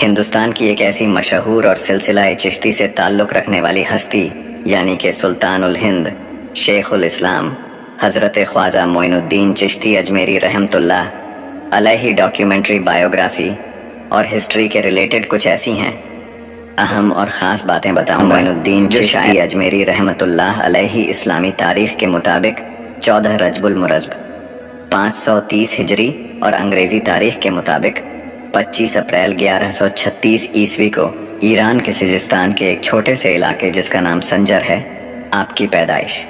ہندوستان کی ایک ایسی مشہور اور سلسلہ چشتی سے تعلق رکھنے والی ہستی یعنی کہ سلطان الہند شیخ الاسلام حضرت خواجہ معین الدین چشتی اجمیری رحمۃ اللہ علیہ ڈاکیومنٹری بایوگرافی اور ہسٹری کے ریلیٹڈ کچھ ایسی ہیں اہم اور خاص باتیں بتاؤں گا۔ معین الدین چشتی اجمیری رحمۃ اللہ علیہ اسلامی تاریخ کے مطابق 14 رجب المرزب 530 ہجری اور انگریزی تاریخ کے مطابق 25 اپریل 1136 عیسوی کو ایران کے سجستان کے ایک چھوٹے سے علاقے جس کا نام سنجر ہے آپ کی پیدائش۔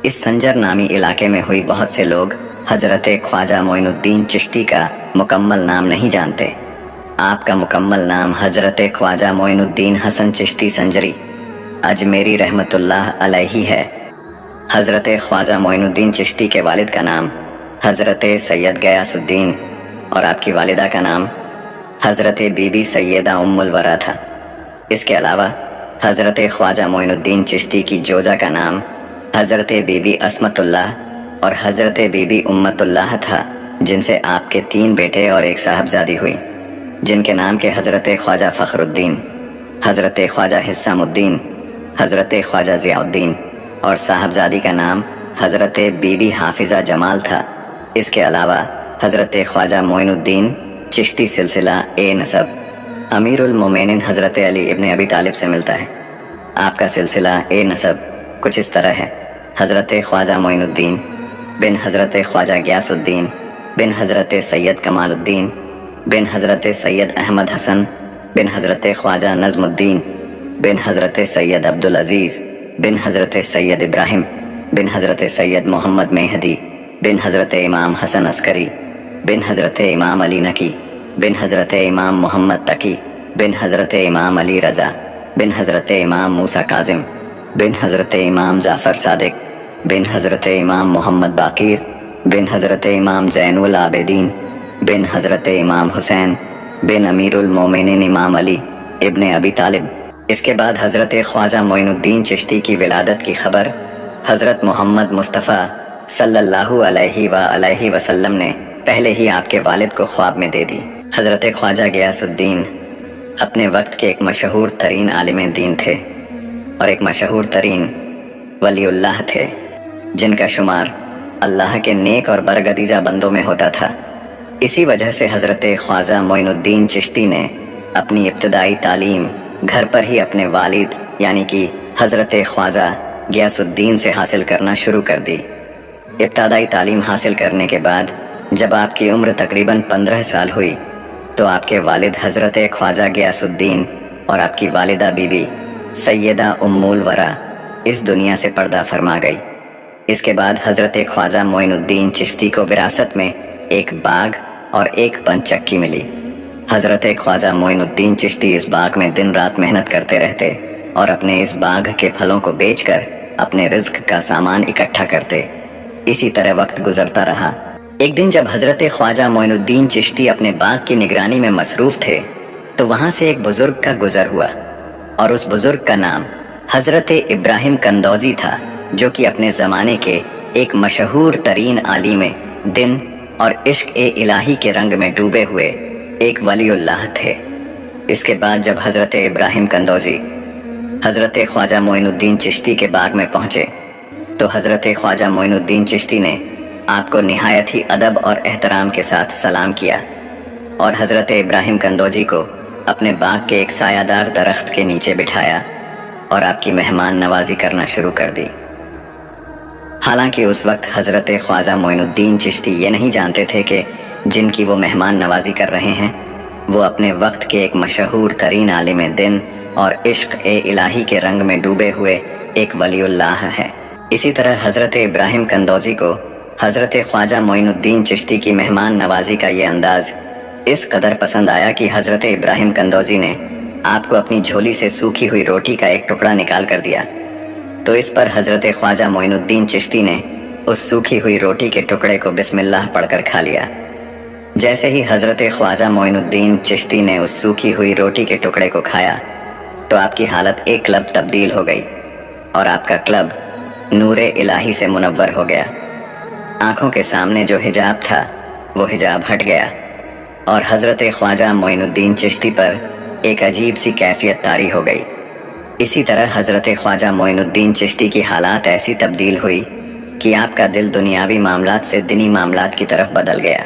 اس سنجر نامی علاقے میں ہوئی بہت سے لوگ حضرت خواجہ معین الدین چشتی کا مکمل نام نہیں جانتے۔ آپ کا مکمل نام حضرت خواجہ معین الدین حسن چشتی سنجری اجمیری رحمۃ اللہ علیہ ہے۔ حضرت خواجہ معین الدین چشتی کے والد کا نام حضرت سید غیاث الدین اور آپ کی والدہ کا نام حضرت بی بی سیدہ ام الورا تھا۔ اس کے علاوہ حضرت خواجہ معین الدین چشتی کی جوجا کا نام حضرت بی بی عصمت اللہ اور حضرت بی بی امت اللہ تھا، جن سے آپ کے 3 بیٹے اور ایک صاحبزادی ہوئی، جن کے نام کے حضرت خواجہ فخر الدین، حضرت خواجہ حسام الدین، حضرت خواجہ ضیاء الدین اور صاحبزادی کا نام حضرت بی بی حافظہ جمال تھا۔ اس کے علاوہ حضرت خواجہ معین الدین چشتی سلسلہ نسب امیر المومنین حضرت علی ابن ابی طالب سے ملتا ہے۔ آپ کا سلسلہ نسب کچھ اس طرح ہے: حضرت خواجہ معین الدین بن حضرت خواجہ غیاث الدین بن حضرت سید کمال الدین بن حضرت سید احمد حسن بن حضرت خواجہ نظم الدین بن حضرت سید عبدالعزیز بن حضرت سید ابراہیم بن حضرت سید محمد مہدی بن حضرت امام حسن عسکری بن حضرت امام علی نقی بن حضرت امام محمد تقی بن حضرت امام علی رضا بن حضرت امام موسیٰ کاظم بن حضرت امام جعفر صادق بن حضرت امام محمد باقر بن حضرت امام زین العابدین بن حضرت امام حسین بن امیر المومنین امام علی ابن ابی طالب۔ اس کے بعد حضرت خواجہ معین الدین چشتی کی ولادت کی خبر حضرت محمد مصطفیٰ صلی اللہ علیہ وآلہ وسلم نے پہلے ہی آپ کے والد کو خواب میں دے دی۔ حضرت خواجہ غیاث الدین اپنے وقت کے ایک مشہور ترین عالم دین تھے اور ایک مشہور ترین ولی اللہ تھے، جن کا شمار اللہ کے نیک اور برگزیدہ بندوں میں ہوتا تھا۔ اسی وجہ سے حضرت خواجہ معین الدین چشتی نے اپنی ابتدائی تعلیم گھر پر ہی اپنے والد یعنی کہ حضرت خواجہ غیاث الدین سے حاصل کرنا شروع کر دی۔ ابتدائی تعلیم حاصل کرنے کے بعد جب آپ کی عمر تقریباً 15 سال ہوئی تو آپ کے والد حضرت خواجہ غیاث الدین اور آپ کی والدہ بی بی سیدہ ام الورا اس دنیا سے پردہ فرما گئی۔ اس کے بعد حضرت خواجہ معین الدین چشتی کو وراثت میں ایک باغ اور ایک پن چکی ملی۔ حضرت خواجہ معین الدین چشتی اس باغ میں دن رات محنت کرتے رہتے اور اپنے اس باغ کے پھلوں کو بیچ کر اپنے رزق کا سامان اکٹھا کرتے۔ اسی طرح وقت گزرتا رہا۔ ایک دن جب حضرت خواجہ معین الدین چشتی اپنے باغ کی نگرانی میں مصروف تھے تو وہاں سے ایک بزرگ کا گزر ہوا اور اس بزرگ کا نام حضرت ابراہیم کندوزی تھا، جو کہ اپنے زمانے کے ایک مشہور ترین عالم دین اور عشق الہی کے رنگ میں ڈوبے ہوئے ایک ولی اللہ تھے۔ اس کے بعد جب حضرت ابراہیم کندوزی حضرت خواجہ معین الدین چشتی کے باغ میں پہنچے تو حضرت خواجہ معین الدین چشتی نے آپ کو نہایت ہی ادب اور احترام کے ساتھ سلام کیا اور حضرت ابراہیم کندوزی کو اپنے باغ کے ایک سایہ دار درخت کے نیچے بٹھایا اور آپ کی مہمان نوازی کرنا شروع کر دی۔ حالانکہ اس وقت حضرت خواجہ معین الدین چشتی یہ نہیں جانتے تھے کہ جن کی وہ مہمان نوازی کر رہے ہیں وہ اپنے وقت کے ایک مشہور ترین عالم دین اور عشق الہی کے رنگ میں ڈوبے ہوئے ایک ولی اللہ ہے۔ اسی طرح حضرت ابراہیم کندوزی کو حضرت خواجہ معین الدین چشتی کی مہمان نوازی کا یہ انداز اس قدر پسند آیا کہ حضرت ابراہیم کندوزی نے آپ کو اپنی جھولی سے سوکھی ہوئی روٹی کا ایک ٹکڑا نکال کر دیا، تو اس پر حضرت خواجہ معین الدین چشتی نے اس سوکھی ہوئی روٹی کے ٹکڑے کو بسم اللہ پڑھ کر کھا لیا۔ جیسے ہی حضرت خواجہ معین الدین چشتی نے اس سوکھی ہوئی روٹی کے ٹکڑے کو کھایا تو آپ کی حالت ایک لب تبدیل ہو گئی اور آپ کا قلب نور الہی سے منور ہو گیا۔ آنکھوں کے سامنے جو حجاب تھا وہ حجاب ہٹ گیا اور حضرت خواجہ معین الدین چشتی پر ایک عجیب سی کیفیت طاری ہو گئی۔ اسی طرح حضرت خواجہ معین الدین چشتی کی حالات ایسی تبدیل ہوئی کہ آپ کا دل دنیاوی معاملات سے دینی معاملات کی طرف بدل گیا۔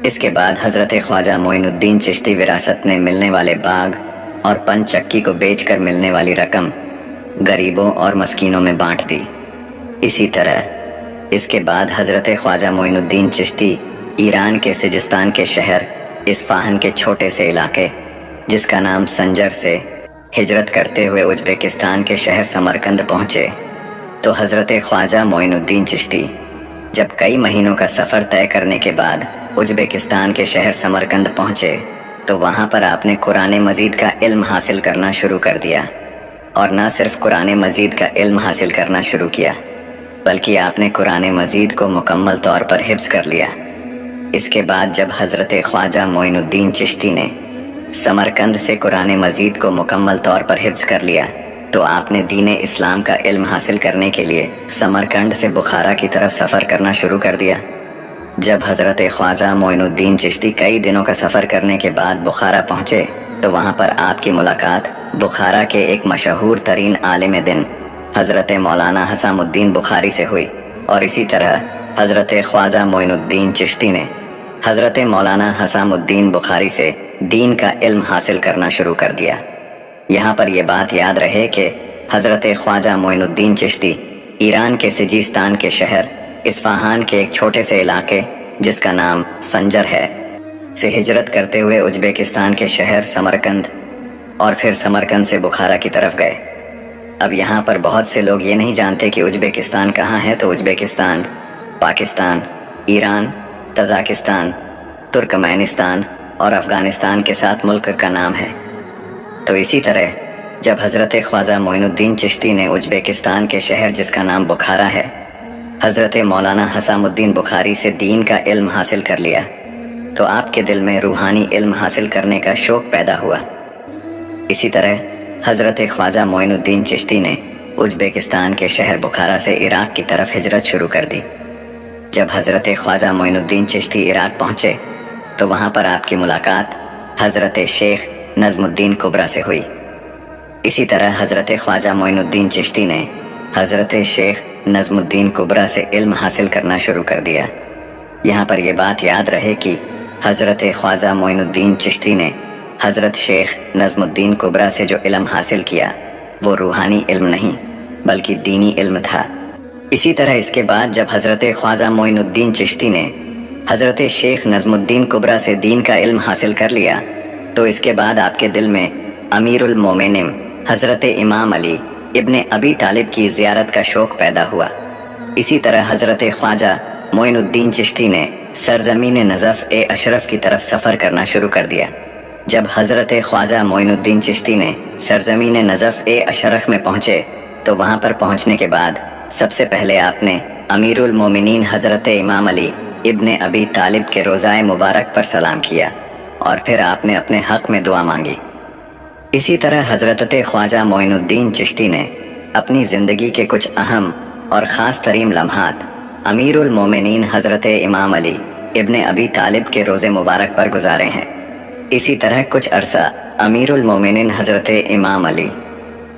اس کے بعد حضرت خواجہ معین الدین چشتی وراثت میں ملنے والے باغ اور پن چکی کو بیچ کر ملنے والی رقم غریبوں اور مسکینوں میں بانٹ دی۔ اسی طرح اس کے بعد حضرت خواجہ معین الدین چشتی ایران کے سجستان کے شہر اصفہان کے چھوٹے سے علاقے جس کا نام سنجر سے ہجرت کرتے ہوئے ازبکستان کے شہر سمرقند پہنچے۔ تو حضرت خواجہ معین الدین چشتی جب کئی مہینوں کا سفر طے کرنے کے بعد ازبکستان کے شہر سمرقند پہنچے تو وہاں پر آپ نے قرآن مجید کا علم حاصل کرنا شروع کر دیا، اور نہ صرف قرآن مجید کا علم حاصل کرنا شروع کیا بلکہ آپ نے قرآن مجید کو مکمل طور پر حفظ کر لیا۔ اس کے بعد جب حضرت خواجہ معین الدین چشتی نے سمرقند سے قرآن مجید کو مکمل طور پر حفظ کر لیا تو آپ نے دین اسلام کا علم حاصل کرنے کے لیے سمرقند سے بخارا کی طرف سفر کرنا شروع کر دیا۔ جب حضرت خواجہ معین الدین چشتی کئی دنوں کا سفر کرنے کے بعد بخارا پہنچے تو وہاں پر آپ کی ملاقات بخارا کے ایک مشہور ترین عالم دین حضرت مولانا حسام الدین بخاری سے ہوئی، اور اسی طرح حضرت خواجہ معین الدین چشتی نے حضرت مولانا حسام الدین بخاری سے دین کا علم حاصل کرنا شروع کر دیا۔ یہاں پر یہ بات یاد رہے کہ حضرت خواجہ معین الدین چشتی ایران کے سجستان کے شہر اصفہان کے ایک چھوٹے سے علاقے جس کا نام سنجر ہے سے ہجرت کرتے ہوئے ازبکستان کے شہر سمرقند اور پھر سمرقند سے بخارا کی طرف گئے۔ اب یہاں پر بہت سے لوگ یہ نہیں جانتے کہ ازبکستان کہاں ہے، تو Uzbekistan Pakistan, Iran, Tajikistan, Turkmenistan اور افغانستان کے ساتھ ملک کا نام ہے۔ تو اسی طرح جب حضرت خواجہ معین الدین چشتی نے ازبکستان کے شہر جس کا نام بخارا ہے حضرت مولانا حسام الدین بخاری سے دین کا علم حاصل کر لیا تو آپ کے دل میں روحانی علم حاصل کرنے کا شوق پیدا ہوا۔ اسی طرح حضرت خواجہ معین الدین چشتی نے ازبکستان کے شہر بخارا سے عراق کی طرف ہجرت شروع کر دی۔ جب حضرت خواجہ معین الدین چشتی عراق پہنچے تو وہاں پر آپ کی ملاقات حضرت شیخ نظم الدین کبریٰ سے ہوئی۔ اسی طرح حضرت خواجہ معین الدین چشتی نے حضرت شیخ نظم الدین کبریٰ سے علم حاصل کرنا شروع کر دیا۔ یہاں پر یہ بات یاد رہے کہ حضرت خواجہ معین الدین چشتی نے حضرت شیخ نظم الدین کبریٰ سے جو علم حاصل کیا وہ روحانی علم نہیں بلکہ دینی علم تھا۔ اسی طرح اس کے بعد جب حضرت خواجہ معین الدین چشتی نے حضرت شیخ نظم الدین کبریٰ سے دین کا علم حاصل کر لیا تو اس کے بعد آپ کے دل میں امیر المومنین حضرت امام علی ابن ابی طالب کی زیارت کا شوق پیدا ہوا۔ اسی طرح حضرت خواجہ معین الدین چشتی نے سرزمین نجف اشرف کی طرف سفر کرنا شروع کر دیا۔ جب حضرت خواجہ معین الدین چشتی نے سرزمین نجف اشرف میں پہنچے تو وہاں پر پہنچنے کے بعد سب سے پہلے آپ نے امیر المومنین حضرت امام علی ابن ابی طالب کے روضہ مبارک پر سلام کیا اور پھر آپ نے اپنے حق میں دعا مانگی۔ اسی طرح حضرت خواجہ معین الدین چشتی نے اپنی زندگی کے کچھ اہم اور خاص ترین لمحات امیر المومنین حضرت امام علی ابن ابی طالب کے روضے مبارک پر گزارے ہیں۔ اسی طرح کچھ عرصہ امیر المومنین حضرت امام علی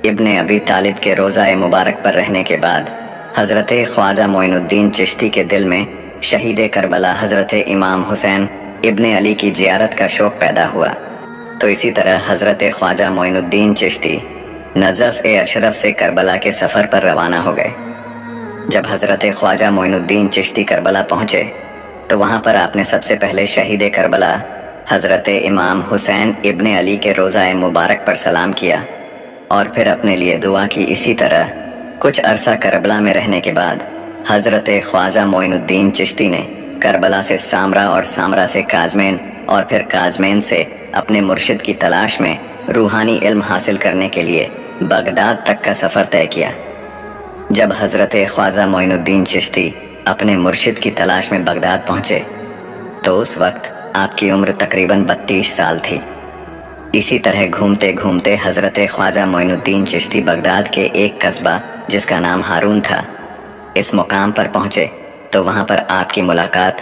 ابن ابی طالب کے روضہ مبارک پر رہنے کے بعد حضرت خواجہ معین الدین چشتی کے دل میں شہید کربلا حضرت امام حسین ابن علی کی زیارت کا شوق پیدا ہوا۔ تو اسی طرح حضرت خواجہ معین الدین چشتی نجف اشرف سے کربلا کے سفر پر روانہ ہو گئے۔ جب حضرت خواجہ معین الدین چشتی کربلا پہنچے تو وہاں پر آپ نے سب سے پہلے شہید کربلا حضرت امام حسین ابن علی کے روضہ مبارک پر سلام کیا اور پھر اپنے لیے دعا کی۔ اسی طرح کچھ عرصہ کربلا میں رہنے کے بعد حضرت خواجہ معین الدین چشتی نے کربلا سے سامرا اور سامرا سے کاظمین اور پھر کاظمین سے اپنے مرشد کی تلاش میں روحانی علم حاصل کرنے کے لیے بغداد تک کا سفر طے کیا۔ جب حضرت خواجہ معین الدین چشتی اپنے مرشد کی تلاش میں بغداد پہنچے تو اس وقت آپ کی عمر تقریباً 32 سال تھی۔ اسی طرح گھومتے گھومتے حضرت خواجہ معین الدین چشتی بغداد کے ایک قصبہ جس کا نام ہارون تھا اس مقام پر پہنچے تو وہاں پر آپ کی ملاقات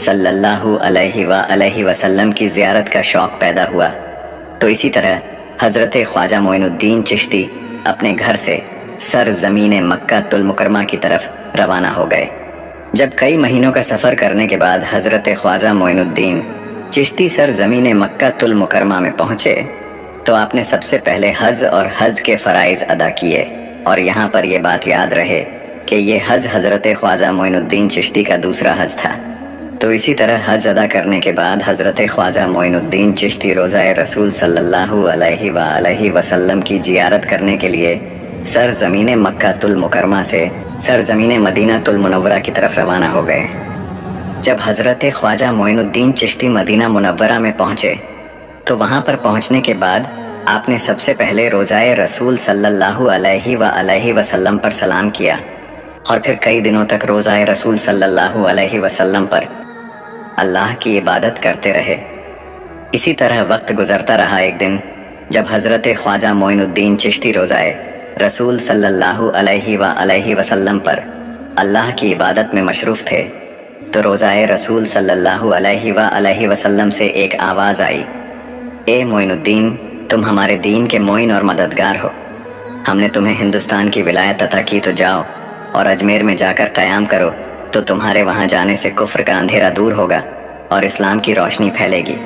صلی اللہ علیہ وسلم کی زیارت کا شوق پیدا ہوا، تو اسی طرح حضرت خواجہ معین الدین چشتی اپنے گھر سے سرزمین مکہ المکرمہ کی طرف روانہ ہو گئے۔ جب کئی مہینوں کا سفر کرنے کے بعد حضرت خواجہ معین الدین چشتی سرزمین مکہ المکرمہ میں پہنچے تو آپ نے سب سے پہلے حج اور حج کے فرائض ادا کیے، اور یہاں پر یہ بات یاد رہے کہ یہ حج حضرت خواجہ معین الدین چشتی کا دوسرا حج تھا۔ تو اسی طرح حج ادا کرنے کے بعد حضرت خواجہ معین الدین چشتی روضہ رسول صلی اللہ علیہ وسلم کی زیارت کرنے کے لیے سرزمین مکہ المکرمہ سے سرزمین مدینہ المنورہ کی طرف روانہ ہو گئے۔ جب حضرت خواجہ معین الدین چشتی مدینہ منورہ میں پہنچے تو وہاں پر پہنچنے کے بعد آپ نے سب سے پہلے روضہ رسول صلی اللہ علیہ وسلم پر سلام کیا، اور پھر کئی دنوں تک روضہ رسول صلی اللہ علیہ وسلم پر اللہ کی عبادت کرتے رہے۔ اسی طرح وقت گزرتا رہا۔ ایک دن جب حضرت خواجہ معین الدین چشتی روضہ رسول صلی اللہ علیہ وسلم پر اللہ کی عبادت میں مصروف تھے تو روضہ رسول صلی اللہ علیہ وسلم سے ایک آواز آئی، اے معین الدین، تم ہمارے دین کے معین اور مددگار ہو، ہم نے تمہیں ہندوستان کی ولایت عطا کی، تو جاؤ اور اجمیر میں جا کر قیام کرو، تو تمہارے وہاں جانے سے کفر کا اندھیرا دور ہوگا اور اسلام کی روشنی پھیلے گی۔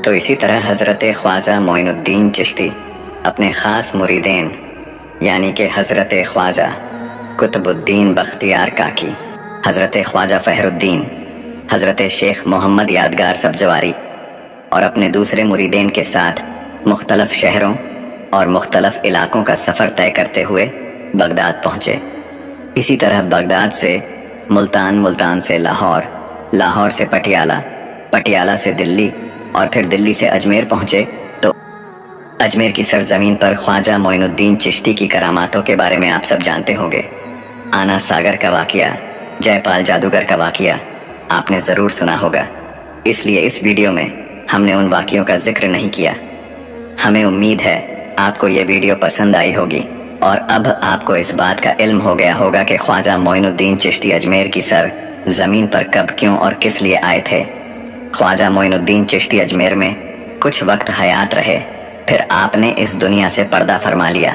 تو اسی طرح حضرت خواجہ معین الدین چشتی اپنے خاص مریدین یعنی کہ حضرت خواجہ قطب الدین بختیار کاکی، حضرت خواجہ فہر الدین، حضرت شیخ محمد یادگار سبزواری اور اپنے دوسرے مریدین کے ساتھ مختلف شہروں اور مختلف علاقوں کا سفر طے کرتے ہوئے بغداد پہنچے۔ اسی طرح بغداد سے ملتان، ملتان سے لاہور، لاہور سے پٹیالہ، پٹیالہ سے دلی، اور پھر دلی سے اجمیر پہنچے تو اجمیر کی سرزمین پر خواجہ معین الدین چشتی کی کراماتوں کے بارے میں آپ سب جانتے ہوں گے۔ آنا ساگر کا واقعہ، جے پال جادوگر کا واقعہ آپ نے ضرور سنا ہوگا، اس لیے اس ویڈیو میں ہم نے ان واقعوں کا ذکر نہیں کیا۔ ہمیں امید ہے آپ کو یہ ویڈیو پسند آئی ہوگی، اور اب آپ کو اس بات کا علم ہو گیا ہوگا کہ خواجہ معین الدین چشتی اجمیر کی زمین پر کب، کیوں اور کس لیے آئے تھے۔ خواجہ معین الدین چشتی اجمیر میں کچھ وقت حیات رہے، پھر آپ نے اس دنیا سے پردہ فرما لیا۔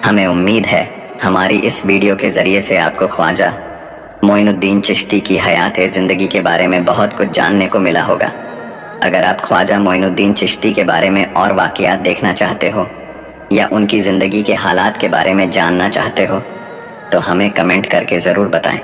ہمیں امید ہے ہماری اس ویڈیو کے ذریعے سے آپ کو خواجہ معین الدین چشتی کی حیات زندگی کے بارے میں بہت کچھ جاننے کو ملا ہوگا۔ اگر آپ خواجہ معین الدین چشتی کے بارے میں اور واقعات دیکھنا چاہتے ہو یا ان کی زندگی کے حالات کے بارے میں جاننا چاہتے ہو تو ہمیں کمنٹ کر کے ضرور بتائیں۔